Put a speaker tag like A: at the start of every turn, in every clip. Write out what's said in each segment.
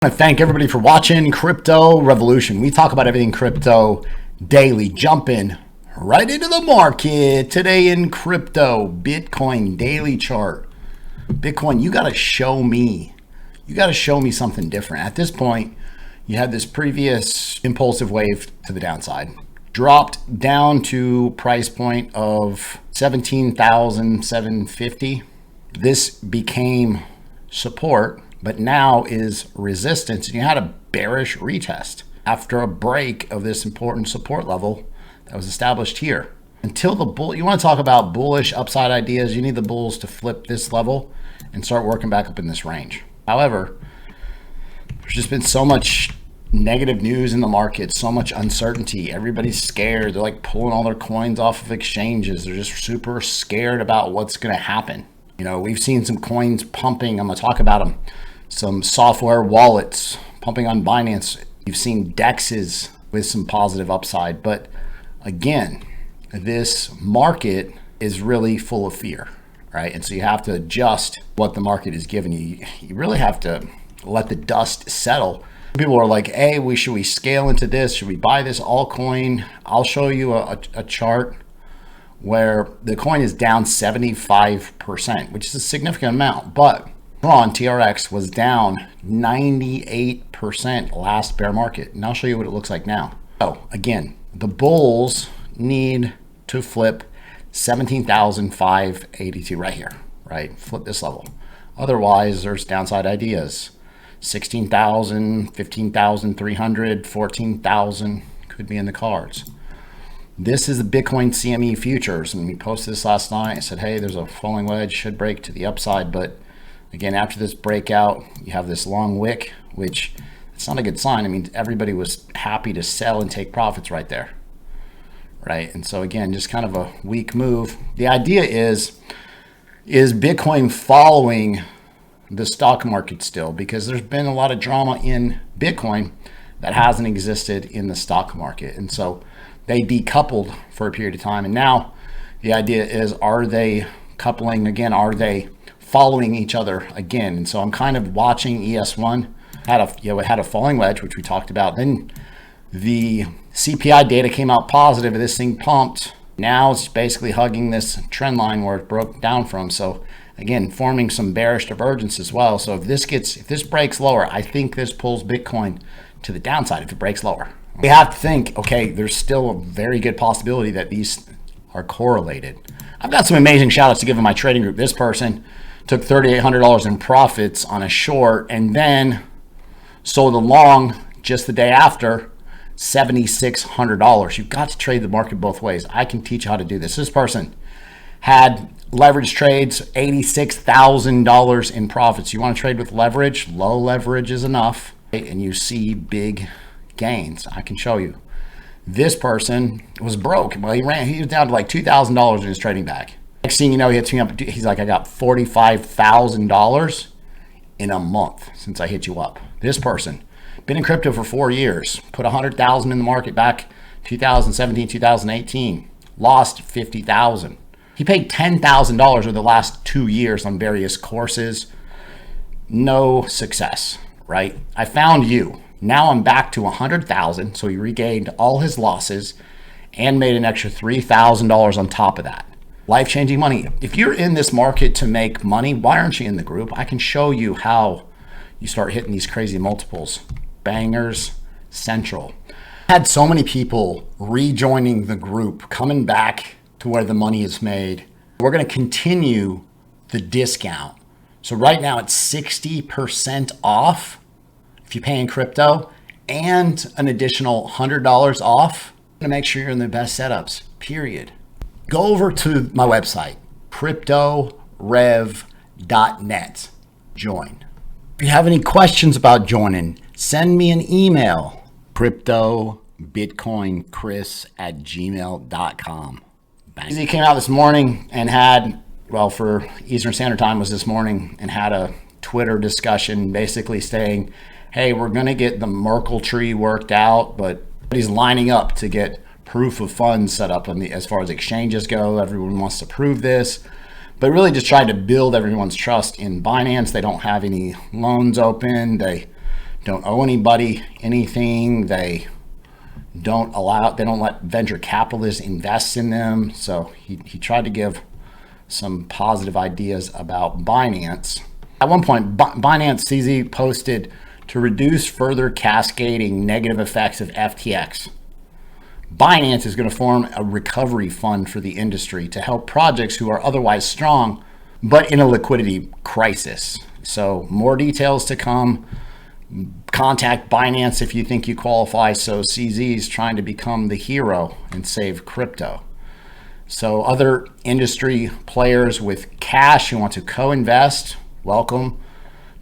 A: I want to thank everybody for watching Crypto Revolution. We talk about everything crypto daily, jumping right into the market. Today in crypto, Bitcoin daily chart. Bitcoin, you got to show me. You got to show me something different. At this point, you had this previous impulsive wave to the downside. Dropped down to price point of 17,750. This became support, but now is resistance, and you had a bearish retest after a break of this important support level that was established here. Until the bull, you want to talk about bullish upside ideas, you need the bulls to flip this level and start working back up in this range. However, there's just been so much negative news in the market, so much uncertainty. Everybody's scared. They're like pulling all their coins off of exchanges. They're just super scared about what's going to happen. You know, we've seen some coins pumping. I'm going to talk about them. Some software wallets pumping on Binance. You've seen DEXs with some positive upside. But again, this market is really full of fear, right? And so you have to adjust what the market is giving you. You really have to let the dust settle. People are like, hey, should we scale into this? Should we buy this altcoin? I'll show you a chart where the coin is down 75%, which is a significant amount. But Tron, TRX, was down 98% last bear market. And I'll show you what it looks like now. So again, the bulls need to flip 17,582 right here, right? Flip this level. Otherwise, there's downside ideas. 16,000, 15,300, 14,000 could be in the cards. This is the Bitcoin CME futures, and we posted this last night. I said, hey, there's a falling wedge, should break to the upside, but again, after this breakout, you have this long wick, which it's not a good sign. I mean, everybody was happy to sell and take profits right there, right? And so again, just kind of a weak move. The idea is Bitcoin following the stock market still? Because there's been a lot of drama in Bitcoin that hasn't existed in the stock market. And so they decoupled for a period of time. And now the idea is, are they coupling again? Are they following each other again? And so I'm kind of watching ES1 it had a falling wedge, which we talked about. Then the CPI data came out positive, and this thing pumped. Now it's basically hugging this trend line where it broke down from. So again, forming some bearish divergence as well. So if this breaks lower, I think this pulls Bitcoin to the downside if it breaks lower. We have to think, okay, there's still a very good possibility that these are correlated. I've got some amazing shout outs to give in my trading group. This person took $3,800 in profits on a short and then sold a long just the day after, $7,600. You've got to trade the market both ways. I can teach you how to do this. This person had leverage trades, $86,000 in profits. You want to trade with leverage? Low leverage is enough, and you see big gains. I can show you. This person was broke. Well, he was down to like $2,000 in his trading bag. Next thing you know, he hits me up. He's like, I got $45,000 in a month since I hit you up. This person, been in crypto for 4 years, put $100,000 in the market back 2017, 2018, lost $50,000. He paid $10,000 over the last 2 years on various courses. No success, right? I found you. Now I'm back to $100,000. So he regained all his losses and made an extra $3,000 on top of that. Life-changing money. If you're in this market to make money, why aren't you in the group? I can show you how you start hitting these crazy multiples. Bangers Central. I had so many people rejoining the group, coming back to where the money is made. We're going to continue the discount. So right now it's 60% off if you pay in crypto, and an additional $100 off to make sure you're in the best setups, period. Go over to my website, cryptorev.net. Join. If you have any questions about joining, send me an email, cryptobitcoinchris@gmail.com. He came out this morning and had, well, for Eastern Standard Time was this morning, and had a Twitter discussion basically saying, hey, we're going to get the Merkle tree worked out, but he's lining up to get proof of funds set up as far as exchanges go. Everyone wants to prove this. but really just tried to build everyone's trust in Binance. They don't have any loans open. They don't owe anybody anything. They don't let venture capitalists invest in them. So he tried to give some positive ideas about Binance. At one point, Binance CZ posted to reduce further cascading negative effects of FTX. Binance is going to form a recovery fund for the industry to help projects who are otherwise strong, but in a liquidity crisis. So more details to come. Contact Binance if you think you qualify. So CZ is trying to become the hero and save crypto. So other industry players with cash who want to co-invest, welcome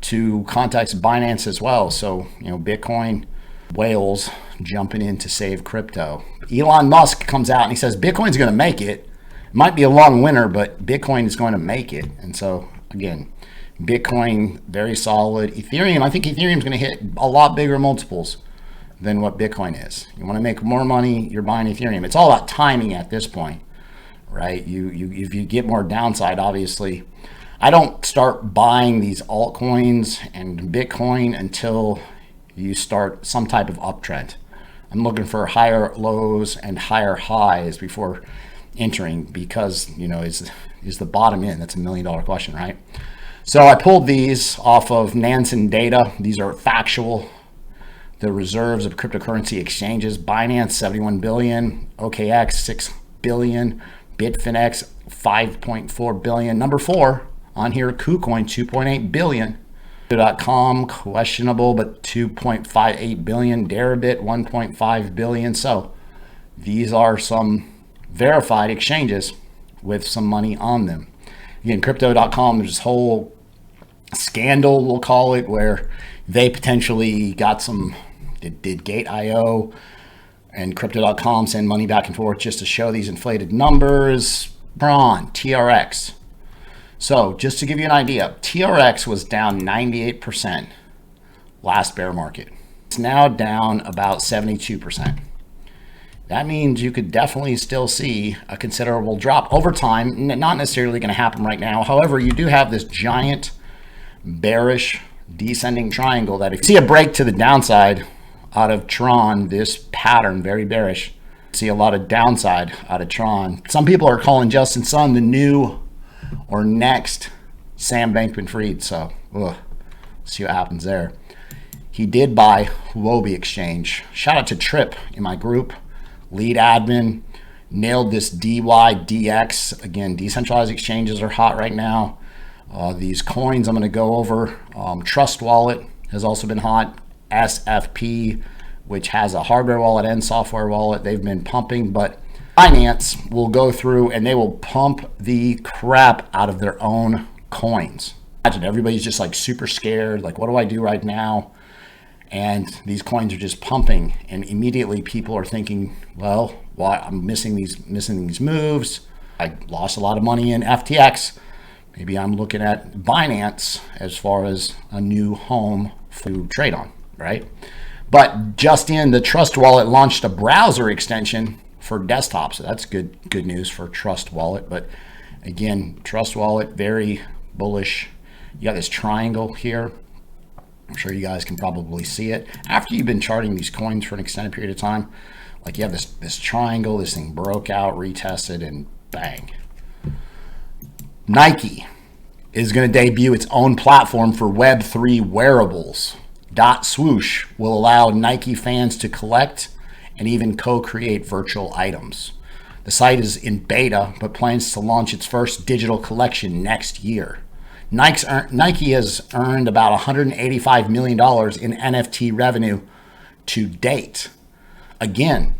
A: to contact Binance as well. So, Bitcoin whales jumping in to save crypto. Elon Musk comes out and he says Bitcoin's going to make it. It might be a long winter, but Bitcoin is going to make it. And so, again, Bitcoin, very solid. Ethereum, I think Ethereum's going to hit a lot bigger multiples than what Bitcoin is. You want to make more money, you're buying Ethereum. It's all about timing at this point, right? If you get more downside, obviously. I don't start buying these altcoins and Bitcoin until you start some type of uptrend. I'm looking for higher lows and higher highs before entering because, is the bottom in? That's $1 million question, right? So I pulled these off of Nansen data. These are factual. The reserves of cryptocurrency exchanges: Binance 71 billion, OKX 6 billion, Bitfinex 5.4 billion. Number 4 on here, Kucoin 2.8 billion. .com questionable, but 2.58 billion. Deribit 1.5 billion. So these are some verified exchanges with some money on them. Again, crypto.com, there's this whole scandal, we'll call it, where they potentially got did Gate.io and crypto.com send money back and forth just to show these inflated numbers. Tron, TRX. So just to give you an idea, TRX was down 98% last bear market. It's now down about 72%. That means you could definitely still see a considerable drop over time. Not necessarily going to happen right now. However, you do have this giant bearish descending triangle that if you see a break to the downside out of Tron, this pattern, very bearish, see a lot of downside out of Tron. Some people are calling Justin Sun the new or next Sam Bankman-Fried. So see what happens there. He did buy Huobi Exchange. Shout out to Trip in my group. Lead admin, nailed this DEX. Again, decentralized exchanges are hot right now. These coins I'm going to go over. Trust Wallet has also been hot. SFP, which has a hardware wallet and software wallet, they've been pumping. But Binance will go through and they will pump the crap out of their own coins. Imagine everybody's just like super scared. Like, what do I do right now? And these coins are just pumping, and immediately people are thinking, well, why I'm missing these moves. I lost a lot of money in FTX. Maybe I'm looking at Binance as far as a new home to trade on, right? But just in, the Trust Wallet launched a browser extension for desktop, so that's good news for Trust Wallet. But again, Trust Wallet, very bullish. You got this triangle here. I'm sure you guys can probably see it. After you've been charting these coins for an extended period of time, like you have this triangle, this thing broke out, retested, and bang. Nike is going to debut its own platform for Web3 wearables. Swoosh will allow Nike fans to collect and even co-create virtual items. The site is in beta, but plans to launch its first digital collection next year. Nike has earned about $185 million in NFT revenue to date. Again,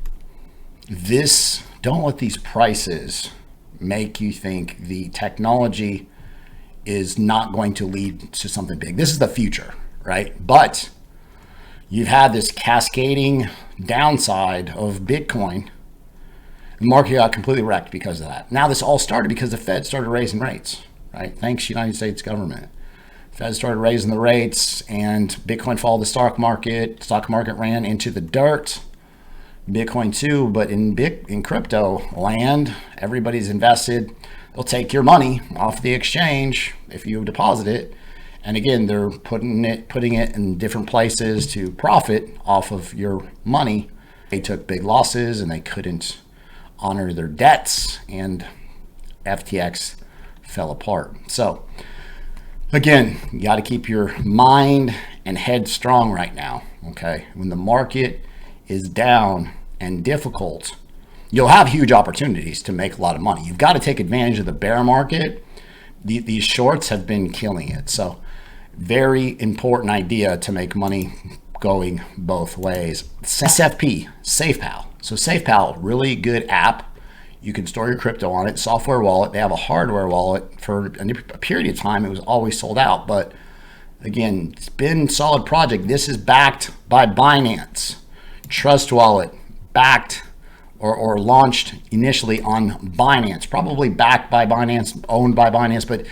A: don't let these prices make you think the technology is not going to lead to something big. This is the future, right? But you've had this cascading downside of Bitcoin. The market got completely wrecked because of that. Now this all started because the Fed started raising rates. Right? Thanks, United States government. Fed started raising the rates and Bitcoin followed the stock market. Stock market ran into the dirt. Bitcoin too, but in crypto land, everybody's invested. They'll take your money off the exchange if you deposit it, And again, they're putting it in different places to profit off of your money. They took big losses and they couldn't honor their debts, and FTX fell apart. So again, you got to keep your mind and head strong right now. Okay, when the market is down and difficult, you'll have huge opportunities to make a lot of money. You've got to take advantage of the bear market. These shorts have been killing it. So very important idea to make money going both ways. SFP, SafePal. So SafePal, really good app. You can store your crypto on it. Software wallet. They have a hardware wallet. For a period of time, it was always sold out. But again, it's been a solid project. This is backed by Binance. Trust wallet, backed or launched initially on Binance. Probably backed by Binance, owned by Binance. But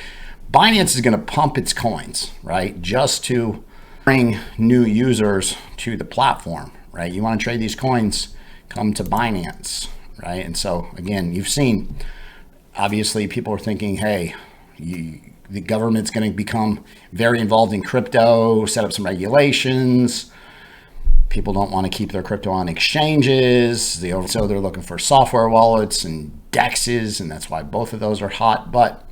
A: Binance is going to pump its coins, right? Just to bring new users to the platform, right? You want to trade these coins, come to Binance, right? And so again, you've seen, obviously people are thinking, hey, the government's going to become very involved in crypto, set up some regulations. People don't want to keep their crypto on exchanges. So they're looking for software wallets and DEXs, and that's why both of those are hot. But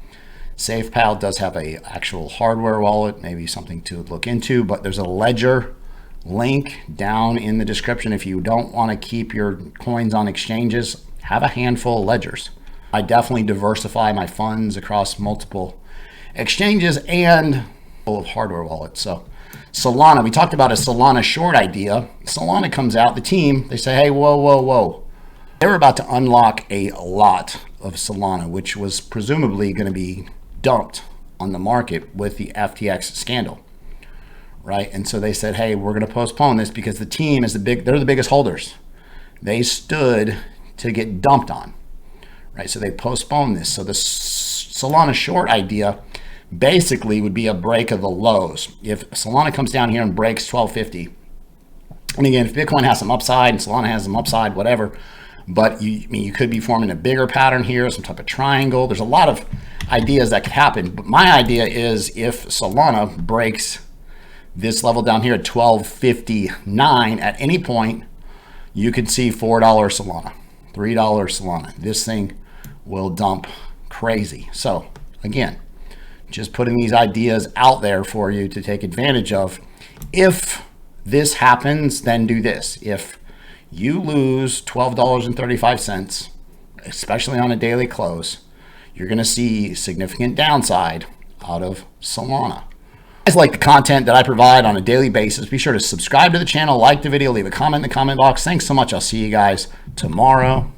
A: SafePal does have a actual hardware wallet, maybe something to look into, but there's a ledger link down in the description. If you don't want to keep your coins on exchanges, have a handful of ledgers. I definitely diversify my funds across multiple exchanges and full of hardware wallets. So Solana, we talked about a Solana short idea. Solana comes out, the team, they say, hey, whoa. They were about to unlock a lot of Solana, which was presumably going to be dumped on the market with the FTX scandal, right? And so they said, hey, we're going to postpone this because the team is they're the biggest holders. They stood to get dumped on, right? So they postponed this. So the Solana short idea basically would be a break of the lows. If Solana comes down here and breaks 1250, and again, if Bitcoin has some upside and Solana has some upside, whatever, but you could be forming a bigger pattern here, some type of triangle. There's a lot of ideas that could happen. But my idea is if Solana breaks this level down here at 1259 at any point, you could see $4 Solana, $3 Solana. This thing will dump crazy. So again, just putting these ideas out there for you to take advantage of. If this happens, then do this. If you lose $12.35, especially on a daily close, you're going to see significant downside out of Solana. If you guys like the content that I provide on a daily basis, be sure to subscribe to the channel, like the video, leave a comment in the comment box. Thanks so much. I'll see you guys tomorrow.